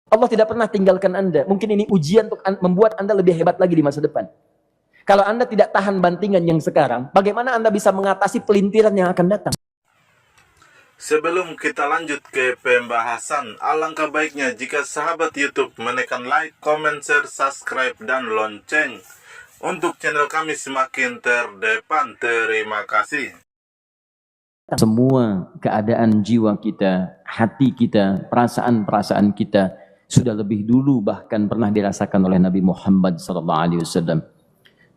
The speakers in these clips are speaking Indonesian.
Allah tidak pernah tinggalkan Anda. Mungkin ini ujian untuk membuat Anda lebih hebat lagi di masa depan. Kalau Anda tidak tahan bantingan yang sekarang, bagaimana Anda bisa mengatasi pelintiran yang akan datang? Sebelum kita lanjut ke pembahasan, alangkah baiknya jika sahabat YouTube menekan like, comment, share, subscribe, dan lonceng untuk channel kami semakin terdepan. Terima kasih. Semua keadaan jiwa kita, hati kita, perasaan-perasaan kita sudah lebih dulu bahkan pernah dirasakan oleh Nabi Muhammad SAW.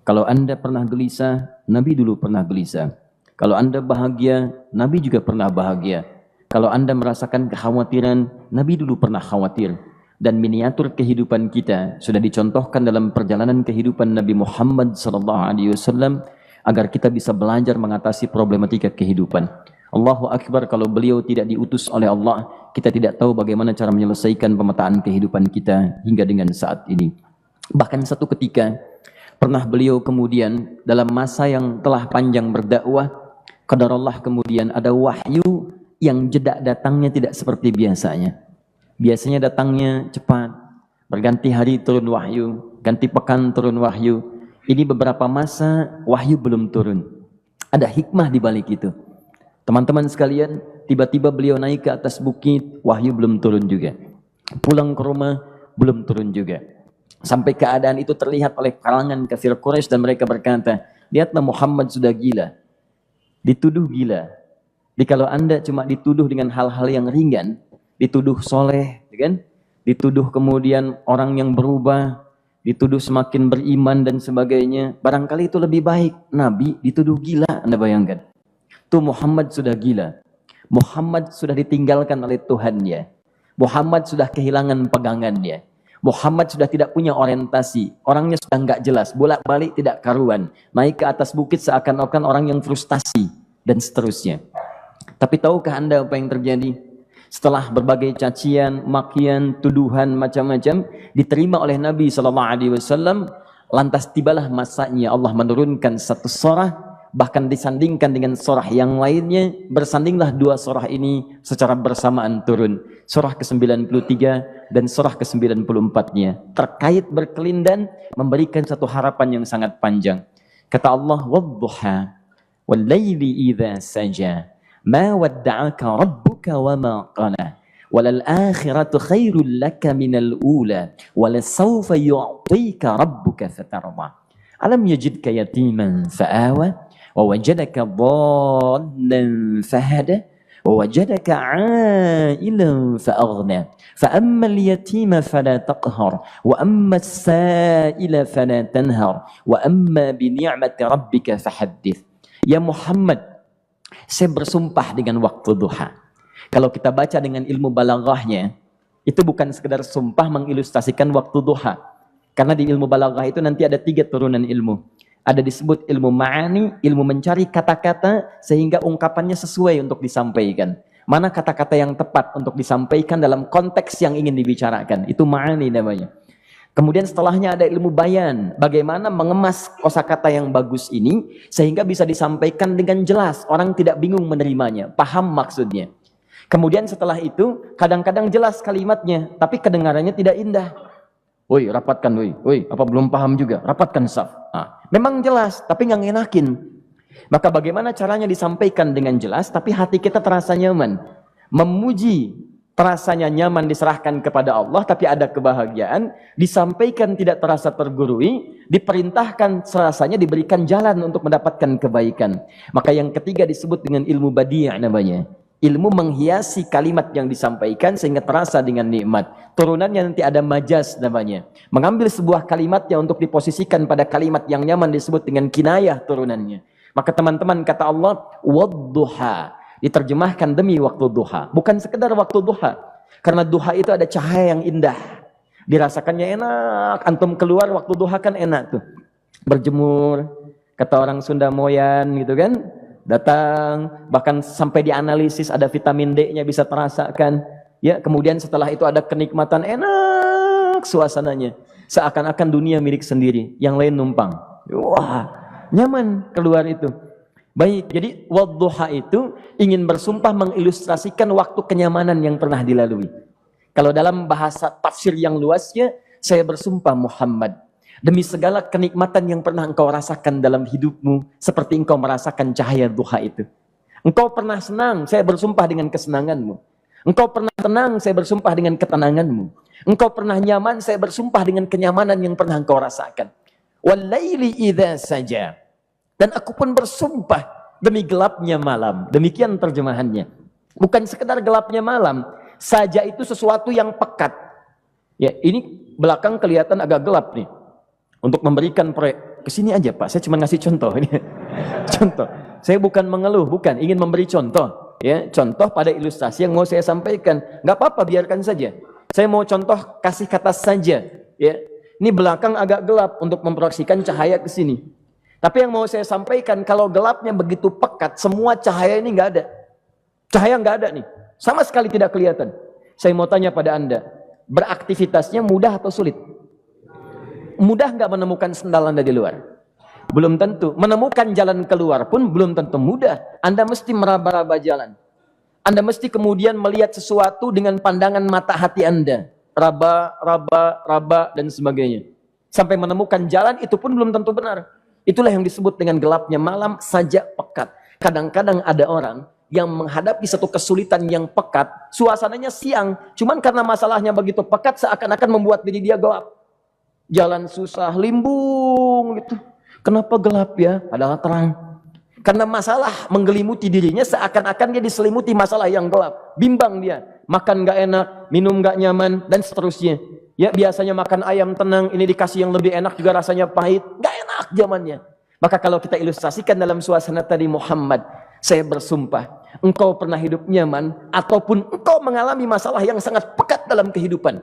Kalau Anda pernah gelisah, Nabi dulu pernah gelisah. Kalau Anda bahagia, Nabi juga pernah bahagia. Kalau Anda merasakan kekhawatiran, Nabi dulu pernah khawatir. Dan miniatur kehidupan kita sudah dicontohkan dalam perjalanan kehidupan Nabi Muhammad SAW agar kita bisa belajar mengatasi problematika kehidupan. Allahu Akbar, kalau beliau tidak diutus oleh Allah, kita tidak tahu bagaimana cara menyelesaikan pemetaan kehidupan kita hingga dengan saat ini. Bahkan satu ketika, pernah beliau kemudian dalam masa yang telah panjang berdakwah, qadarullah kemudian ada wahyu yang jeda datangnya tidak seperti biasanya. Biasanya datangnya cepat, berganti hari turun wahyu, ganti pekan turun wahyu. Ini beberapa masa wahyu belum turun. Ada hikmah di balik itu. Teman-teman sekalian, tiba-tiba beliau naik ke atas bukit, wahyu belum turun juga. Pulang ke rumah, belum turun juga. Sampai keadaan itu terlihat oleh kalangan kafir Quraisy dan mereka berkata, lihatlah Muhammad sudah gila. Dituduh gila. Jadi kalau Anda cuma dituduh dengan hal-hal yang ringan, dituduh soleh, kan? Dituduh kemudian orang yang berubah, dituduh semakin beriman dan sebagainya, barangkali itu lebih baik. Nabi dituduh gila, Anda bayangkan. Tuh Muhammad sudah gila. Muhammad sudah ditinggalkan oleh Tuhannya. Muhammad sudah kehilangan pegangannya. Muhammad sudah tidak punya orientasi. Orangnya sudah nggak jelas. Bolak-balik tidak karuan. Naik ke atas bukit seakan-akan orang yang frustasi. Dan seterusnya. Tapi tahukah Anda apa yang terjadi? Setelah berbagai cacian, makian, tuduhan macam-macam diterima oleh Nabi SAW, lantas tibalah masanya Allah menurunkan satu surah, bahkan disandingkan dengan surah yang lainnya, bersandinglah dua surah ini secara bersamaan turun. Surah ke-93 dan surah ke-94-nya. Terkait berkelindan, memberikan satu harapan yang sangat panjang. Kata Allah, وَالضُّحَى وَاللَّيْلِ إِذَا سَجَى مَا وَدَّعَكَ رَبُّكَ وَمَا قَلَى وَلَلْآخِرَةُ خَيْرٌ لَكَ مِنَ الْأُولَى وَلَسَوْفَ يُعْطِيكَ رَبُّكَ فَتَرْضَى أَلَمْ يَجِدْكَ يَتِيمًا فَآوَى وَوَجَدَكَ ضَالًّا فَهَدَى وَوَجَدَكَ عَائِلًا فَأَغْنَى فَأَمَّا الْيَتِيمَ فَلَا تَقْهَرْ وَأَمَّا السَّائِلَ فَلَا تَنْهَرْ وَأَمَّا بِنِعْمَةِ رَبِّكَ فَحَدِّثْ. Ya Muhammad, saya bersumpah dengan waktu duha. Kalau kita baca dengan ilmu balaghahnya, itu bukan sekedar sumpah mengilustrasikan waktu duha. Karena di ilmu balaghah itu nanti ada 3 turunan ilmu. Ada disebut ilmu ma'ani, ilmu mencari kata-kata sehingga ungkapannya sesuai untuk disampaikan. Mana kata-kata yang tepat untuk disampaikan dalam konteks yang ingin dibicarakan. Itu ma'ani namanya. Kemudian setelahnya ada ilmu bayan. Bagaimana mengemas kosakata yang bagus ini sehingga bisa disampaikan dengan jelas. Orang tidak bingung menerimanya, paham maksudnya. Kemudian setelah itu kadang-kadang jelas kalimatnya, tapi kedengarannya tidak indah. Woi, rapatkan, woi, apa belum paham juga? Rapatkan saf. Memang jelas, tapi nggak ngenakin. Maka bagaimana caranya disampaikan dengan jelas, tapi hati kita terasa nyaman. Memuji, terasanya nyaman diserahkan kepada Allah, tapi ada kebahagiaan. Disampaikan tidak terasa tergurui, diperintahkan serasanya diberikan jalan untuk mendapatkan kebaikan. Maka yang ketiga disebut dengan ilmu badi' namanya. Ilmu menghiasi kalimat yang disampaikan sehingga terasa dengan nikmat. Turunannya nanti ada majaz namanya. Mengambil sebuah kalimat yang untuk diposisikan pada kalimat yang nyaman disebut dengan kinayah turunannya. Maka teman-teman kata Allah, wadduha. Diterjemahkan demi waktu duha. Bukan sekedar waktu duha. Karena duha itu ada cahaya yang indah. Dirasakannya enak. Antum keluar waktu duha kan enak tuh. Berjemur. Kata orang Sunda Moyan gitu kan. Datang, bahkan sampai dianalisis ada vitamin D-nya bisa terasakan. Ya, kemudian setelah itu ada kenikmatan enak suasananya. Seakan-akan dunia milik sendiri, yang lain numpang. Wah, nyaman keluar itu. Baik, jadi wadduha itu ingin bersumpah mengilustrasikan waktu kenyamanan yang pernah dilalui. Kalau dalam bahasa tafsir yang luasnya, saya bersumpah Muhammad, demi segala kenikmatan yang pernah engkau rasakan dalam hidupmu, seperti engkau merasakan cahaya duha itu. Engkau pernah senang, saya bersumpah dengan kesenanganmu. Engkau pernah tenang, saya bersumpah dengan ketenanganmu. Engkau pernah nyaman, saya bersumpah dengan kenyamanan yang pernah engkau rasakan. Walaili idza saja. Dan aku pun bersumpah demi gelapnya malam. Demikian terjemahannya. Bukan sekedar gelapnya malam, saja itu sesuatu yang pekat. Ya, ini belakang kelihatan agak gelap nih. Untuk memberikan proyek, kesini aja Pak, saya cuma ngasih contoh ini. Contoh. Saya bukan mengeluh, bukan, ingin memberi contoh. Ya, contoh pada ilustrasi yang mau saya sampaikan. Nggak apa-apa, biarkan saja. Saya mau contoh kasih kata saja. Ya, ini belakang agak gelap untuk memproyeksikan cahaya ke sini. Tapi yang mau saya sampaikan, kalau gelapnya begitu pekat, semua cahaya ini nggak ada. Cahaya nggak ada nih, sama sekali tidak kelihatan. Saya mau tanya pada Anda, beraktivitasnya mudah atau sulit? Mudah nggak menemukan sendal Anda di luar? Belum tentu. Menemukan jalan keluar pun belum tentu mudah. Anda mesti meraba-raba jalan. Anda mesti kemudian melihat sesuatu dengan pandangan mata hati Anda. Raba, raba, raba, dan sebagainya. Sampai menemukan jalan, itu pun belum tentu benar. Itulah yang disebut dengan gelapnya malam saja pekat. Kadang-kadang ada orang yang menghadapi satu kesulitan yang pekat, suasananya siang, cuman karena masalahnya begitu pekat, seakan-akan membuat diri dia gelap. Jalan susah, limbung gitu. Kenapa gelap ya? Padahal terang. Karena masalah menggelimuti dirinya, seakan-akan dia diselimuti masalah yang gelap. Bimbang dia, makan gak enak, minum gak nyaman, dan seterusnya. Ya, biasanya makan ayam tenang, ini dikasih yang lebih enak juga rasanya pahit, gak enak zamannya. Maka kalau kita ilustrasikan dalam suasana tadi Muhammad, saya bersumpah, engkau pernah hidup nyaman, ataupun engkau mengalami masalah yang sangat pekat dalam kehidupan.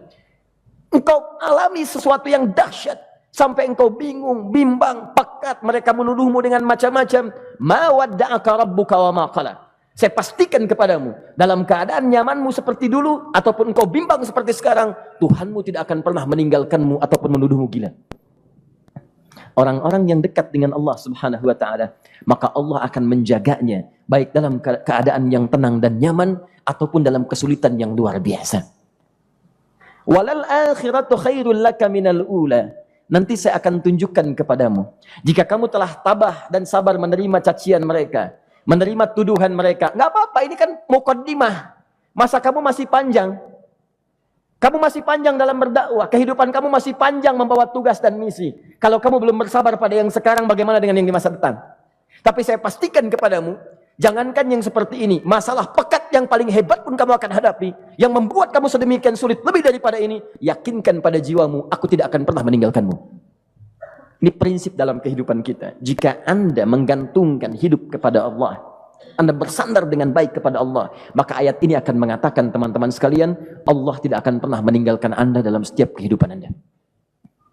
Engkau alami sesuatu yang dahsyat, sampai engkau bingung, bimbang, pekat, mereka menuduhmu dengan macam-macam. Ma wadda'aka rabbuka wa ma qala. Saya pastikan kepadamu, dalam keadaan nyamanmu seperti dulu, ataupun engkau bimbang seperti sekarang, Tuhanmu tidak akan pernah meninggalkanmu ataupun menuduhmu gila. Orang-orang yang dekat dengan Allah Subhanahu wa ta'ala, maka Allah akan menjaganya, baik dalam keadaan yang tenang dan nyaman, ataupun dalam kesulitan yang luar biasa. Walal akhiratu khairul laka minal ula. Nanti saya akan tunjukkan kepadamu, jika kamu telah tabah dan sabar menerima cacian mereka, menerima tuduhan mereka, nggak apa-apa, ini kan muqaddimah. Masa kamu masih panjang. Kamu masih panjang dalam berdakwah, kehidupan kamu masih panjang membawa tugas dan misi. Kalau kamu belum bersabar pada yang sekarang, bagaimana dengan yang di masa depan? Tapi saya pastikan kepadamu, jangankan yang seperti ini, masalah pekat yang paling hebat pun kamu akan hadapi, yang membuat kamu sedemikian sulit lebih daripada ini, yakinkan pada jiwamu, aku tidak akan pernah meninggalkanmu. Ini prinsip dalam kehidupan kita. Jika Anda menggantungkan hidup kepada Allah, Anda bersandar dengan baik kepada Allah, maka ayat ini akan mengatakan, teman-teman sekalian, Allah tidak akan pernah meninggalkan Anda dalam setiap kehidupan Anda.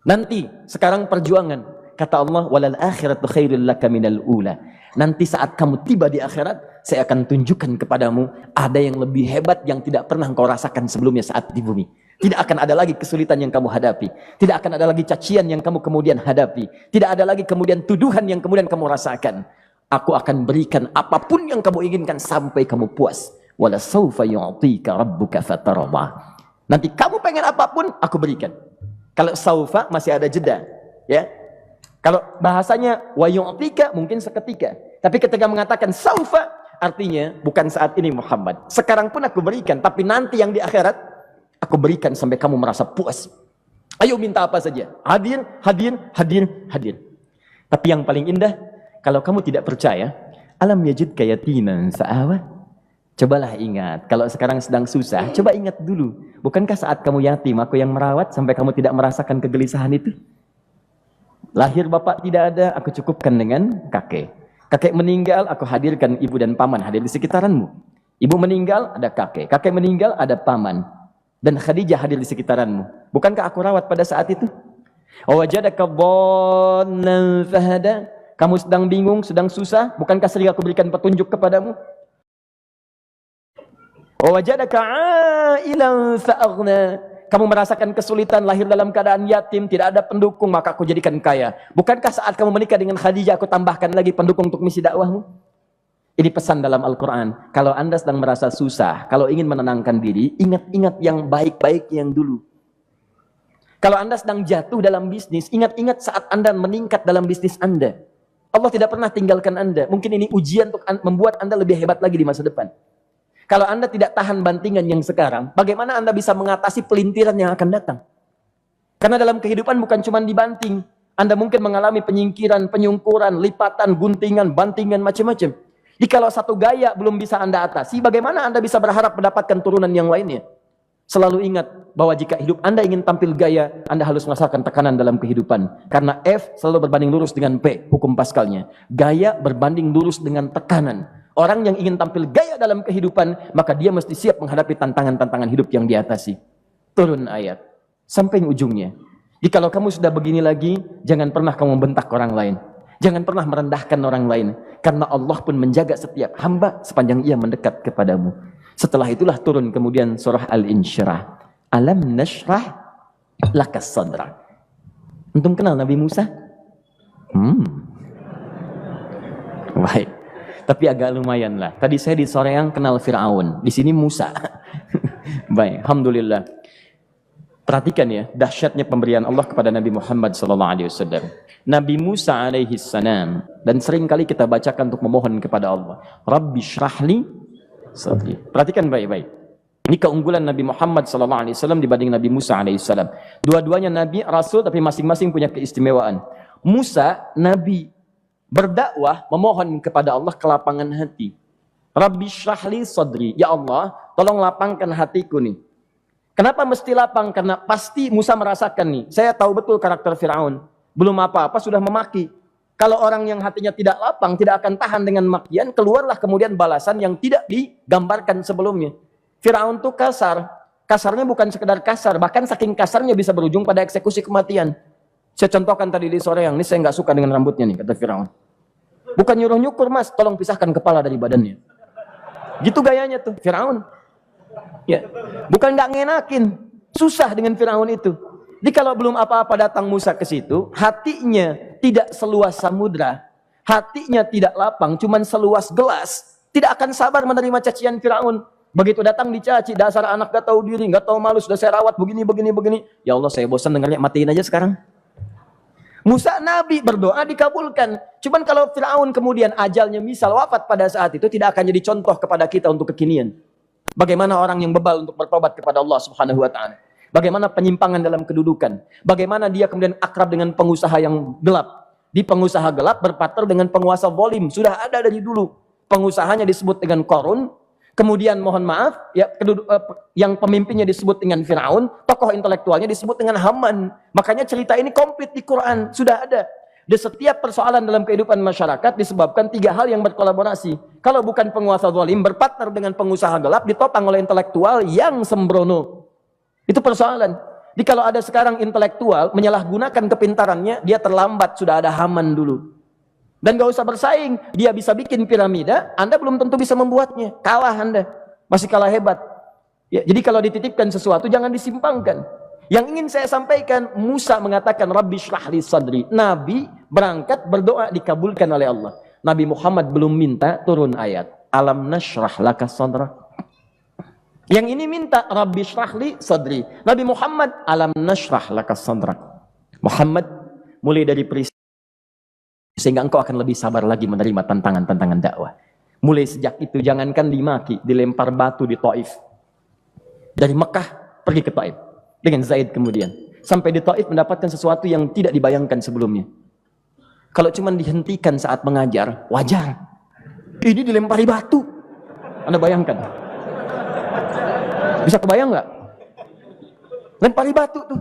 Nanti, sekarang perjuangan, kata Allah, walal akhiratu khairul laka minal ula. Nanti saat kamu tiba di akhirat, saya akan tunjukkan kepadamu ada yang lebih hebat yang tidak pernah engkau rasakan sebelumnya saat di bumi. Tidak akan ada lagi kesulitan yang kamu hadapi. Tidak akan ada lagi cacian yang kamu kemudian hadapi. Tidak ada lagi kemudian tuduhan yang kemudian kamu rasakan. Aku akan berikan apapun yang kamu inginkan sampai kamu puas. Wala sawfa yu'tika rabbuka fatarda. Nanti kamu pengen apapun, aku berikan. Kalau saufa masih ada jeda, ya. Kalau bahasanya wa yu'tika mungkin seketika. Tapi ketika mengatakan saufa, artinya bukan saat ini Muhammad. Sekarang pun aku berikan, tapi nanti yang di akhirat aku berikan sampai kamu merasa puas. Ayo minta apa saja. Hadir, hadir, hadir, hadir. Tapi yang paling indah, kalau kamu tidak percaya, alam yajidka yatiman fa'awa. Cobalah ingat, kalau sekarang sedang susah, coba ingat dulu. Bukankah saat kamu yatim, aku yang merawat sampai kamu tidak merasakan kegelisahan itu? Lahir bapak tidak ada, aku cukupkan dengan kakek. Kakek meninggal, aku hadirkan ibu dan paman hadir di sekitaranmu. Ibu meninggal, ada kakek. Kakek meninggal, ada paman. Dan Khadijah hadir di sekitaranmu. Bukankah aku rawat pada saat itu? Wajadaka dhallan fahada. Kamu sedang bingung, sedang susah, bukankah sering aku berikan petunjuk kepadamu? Wajadaka ailan fa'aghna. Kamu merasakan kesulitan, lahir dalam keadaan yatim, tidak ada pendukung, maka aku jadikan kaya. Bukankah saat kamu menikah dengan Khadijah, aku tambahkan lagi pendukung untuk misi dakwahmu? Ini pesan dalam Al-Quran. Kalau Anda sedang merasa susah, kalau ingin menenangkan diri, ingat-ingat yang baik-baik yang dulu. Kalau Anda sedang jatuh dalam bisnis, ingat-ingat saat Anda meningkat dalam bisnis Anda. Allah tidak pernah tinggalkan Anda. Mungkin ini ujian untuk membuat Anda lebih hebat lagi di masa depan. Kalau Anda tidak tahan bantingan yang sekarang, bagaimana Anda bisa mengatasi pelintiran yang akan datang? Karena dalam kehidupan bukan cuma dibanting. Anda mungkin mengalami penyingkiran, penyungkuran, lipatan, guntingan, bantingan, macam-macam. Jikalau satu gaya belum bisa Anda atasi, bagaimana Anda bisa berharap mendapatkan turunan yang lainnya? Selalu ingat bahwa jika hidup Anda ingin tampil gaya, Anda harus merasakan tekanan dalam kehidupan. Karena F selalu berbanding lurus dengan P, hukum Pascalnya. Gaya berbanding lurus dengan tekanan. Orang yang ingin tampil gaya dalam kehidupan, maka dia mesti siap menghadapi tantangan-tantangan hidup yang diatasi. Turun ayat. Sampai ujungnya. Jikalau kamu sudah begini lagi, jangan pernah kamu bentak orang lain. Jangan pernah merendahkan orang lain. Karena Allah pun menjaga setiap hamba sepanjang ia mendekat kepadamu. Setelah itulah turun kemudian surah Al-Insyirah. Alam nashrah lakas sadra. Antum kenal Nabi Musa? Baik. Tapi agak lumayan lah. Tadi saya di Soreang kenal Fir'aun. Di sini Musa. Baik, alhamdulillah. Perhatikan ya, dahsyatnya pemberian Allah kepada Nabi Muhammad SAW. Nabi Musa alaihi salam, dan sering kali kita bacakan untuk memohon kepada Allah. Rabbi syrahli sadri. Perhatikan baik-baik. Ini keunggulan Nabi Muhammad SAW dibanding Nabi Musa alaihissalam. Dua-duanya Nabi, Rasul, tapi masing-masing punya keistimewaan. Musa, Nabi, berdakwah, memohon kepada Allah kelapangan hati. Rabbi syrahli sadri. Ya Allah, tolong lapangkan hatiku nih. Kenapa mesti lapang? Karena pasti Musa merasakan nih. Saya tahu betul karakter Fir'aun. Belum apa-apa sudah memaki. Kalau orang yang hatinya tidak lapang, tidak akan tahan dengan makian, keluarlah kemudian balasan yang tidak digambarkan sebelumnya. Fir'aun itu kasar. Kasarnya bukan sekedar kasar, bahkan saking kasarnya bisa berujung pada eksekusi kematian. Saya contohkan tadi di sore yang ini, saya nggak suka dengan rambutnya nih, kata Fir'aun. Bukan nyuruh-nyukur mas, tolong pisahkan kepala dari badannya. Gitu gayanya tuh, Fir'aun. Ya, bukan nggak ngenakin, susah dengan Fir'aun itu. Jadi kalau belum apa-apa datang Musa ke situ, hatinya tidak seluas samudra, hatinya tidak lapang, cuman seluas gelas, tidak akan sabar menerima cacian Fir'aun. Begitu datang dicaci, dasar anak gak tahu diri, gak tahu malu, sudah saya rawat begini. Ya Allah, saya bosan dengarnya, matiin aja sekarang. Musa Nabi berdoa dikabulkan. Cuman kalau Fir'aun kemudian ajalnya misal wafat pada saat itu, tidak akan jadi contoh kepada kita untuk kekinian. Bagaimana orang yang bebal untuk bertobat kepada Allah Subhanahu wa ta'ala. Bagaimana penyimpangan dalam kedudukan. Bagaimana dia kemudian akrab dengan pengusaha yang gelap. Di pengusaha gelap berpartner dengan penguasa zalim. Sudah ada dari dulu. Pengusahanya disebut dengan Qarun. Kemudian mohon maaf, ya, yang pemimpinnya disebut dengan Fir'aun. Tokoh intelektualnya disebut dengan Haman. Makanya cerita ini komplit di Quran. Sudah ada. Di setiap persoalan dalam kehidupan masyarakat disebabkan tiga hal yang berkolaborasi. Kalau bukan penguasa zalim, berpartner dengan pengusaha gelap, ditopang oleh intelektual yang sembrono. Itu persoalan. Jadi kalau ada sekarang intelektual menyalahgunakan kepintarannya, dia terlambat, sudah ada Haman dulu. Dan gak usah bersaing, dia bisa bikin piramida, Anda belum tentu bisa membuatnya. Kalah Anda, masih kalah hebat. Ya, jadi kalau dititipkan sesuatu jangan disimpangkan. Yang ingin saya sampaikan, Musa mengatakan Rabbi syrah li sadri. Nabi berangkat berdoa dikabulkan oleh Allah. Nabi Muhammad belum minta turun ayat. Alam nashrah laka sadra. Yang ini minta Rabbi syrah li sadri. Nabi Muhammad alam nashrah laka sadra. Muhammad mulai dari peristiwa sehingga engkau akan lebih sabar lagi menerima tantangan-tantangan dakwah. Mulai sejak itu jangankan dimaki, dilempar batu di Taif. Dari Mekah pergi ke Taif dengan Zaid kemudian. Sampai di Taif mendapatkan sesuatu yang tidak dibayangkan sebelumnya. Kalau cuma dihentikan saat mengajar, wajar. Ini dilempari batu. Anda bayangkan? Bisa kebayang nggak? Lempari batu tuh.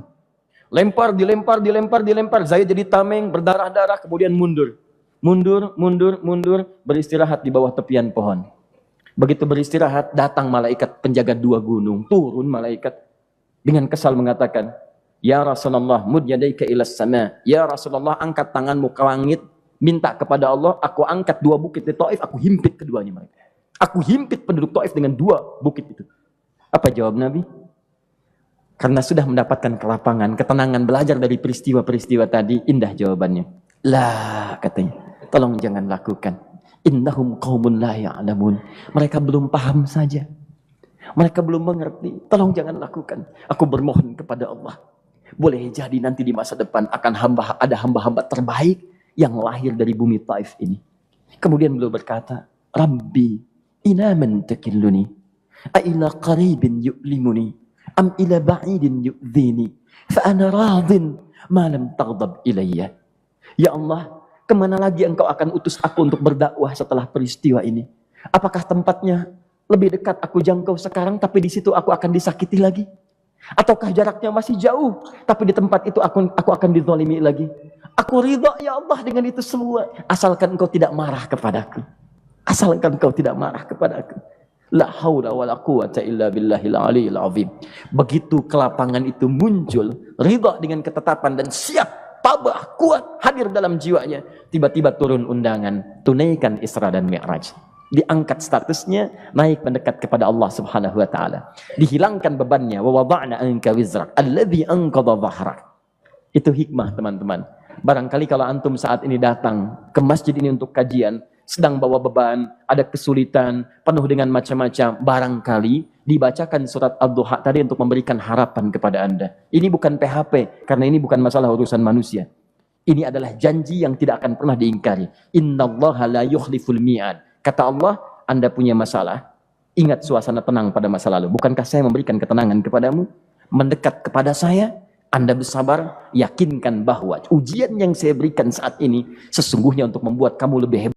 Lempar, dilempar. Zaid jadi tameng, berdarah-darah, kemudian mundur. Mundur, beristirahat di bawah tepian pohon. Begitu beristirahat, datang malaikat penjaga dua gunung. Turun malaikat dengan kesal mengatakan, Ya Rasulullah, mud yadaika ilas sama. Ya Rasulullah, angkat tanganmu ke langit, minta kepada Allah, aku angkat dua bukit di Taif, aku himpit keduanya mereka. Aku himpit penduduk Taif dengan dua bukit itu. Apa jawab Nabi? Karena sudah mendapatkan kelapangan, ketenangan, belajar dari peristiwa-peristiwa tadi, indah jawabannya. Lah, katanya, tolong jangan lakukan. Innahum qaumun la ya'lamun. Mereka belum paham saja. Mereka belum mengerti. Tolong jangan lakukan. Aku bermohon kepada Allah. Boleh jadi nanti di masa depan akan ada hamba-hamba terbaik yang lahir dari bumi Taif ini. Kemudian beliau berkata, Rabbi, ila man takilluni? A'ila qaribin yu'limuni? Am ila ba'idin yu'dhini? Fa'ana radin ma lam taghdab ilayya. Ya Allah, kemana lagi engkau akan utus aku untuk berdakwah setelah peristiwa ini? Apakah tempatnya lebih dekat aku jangkau sekarang, tapi di situ aku akan disakiti lagi? Ataukah jaraknya masih jauh, tapi di tempat itu aku akan dizalimi lagi? Aku ridha ya Allah dengan itu semua, asalkan engkau tidak marah kepadaku. Asalkan engkau tidak marah kepadaku. La haula wala quwata illa billahil aliyil azim. Begitu kelapangan itu muncul, ridha dengan ketetapan dan siap, tabah, kuat, hadir dalam jiwanya. Tiba-tiba turun undangan, tunaikan Isra dan Mi'raj. Diangkat statusnya, naik mendekat kepada Allah Subhanahu wa taala. Dihilangkan bebannya, wa wada'na anka wizrak alladzi anqadha dhahrak. Itu hikmah, teman-teman. Barangkali kalau antum saat ini datang ke masjid ini untuk kajian, sedang bawa beban, ada kesulitan, penuh dengan macam-macam, barangkali dibacakan surat Ad-Duha tadi untuk memberikan harapan kepada Anda. Ini bukan PHP, karena ini bukan masalah urusan manusia. Ini adalah janji yang tidak akan pernah diingkari. Innallaha la yukhliful mi'ad. Kata Allah, Anda punya masalah, ingat suasana tenang pada masa lalu. Bukankah saya memberikan ketenangan kepadamu? Mendekat kepada saya, Anda bersabar, yakinkan bahwa ujian yang saya berikan saat ini sesungguhnya untuk membuat kamu lebih hebat.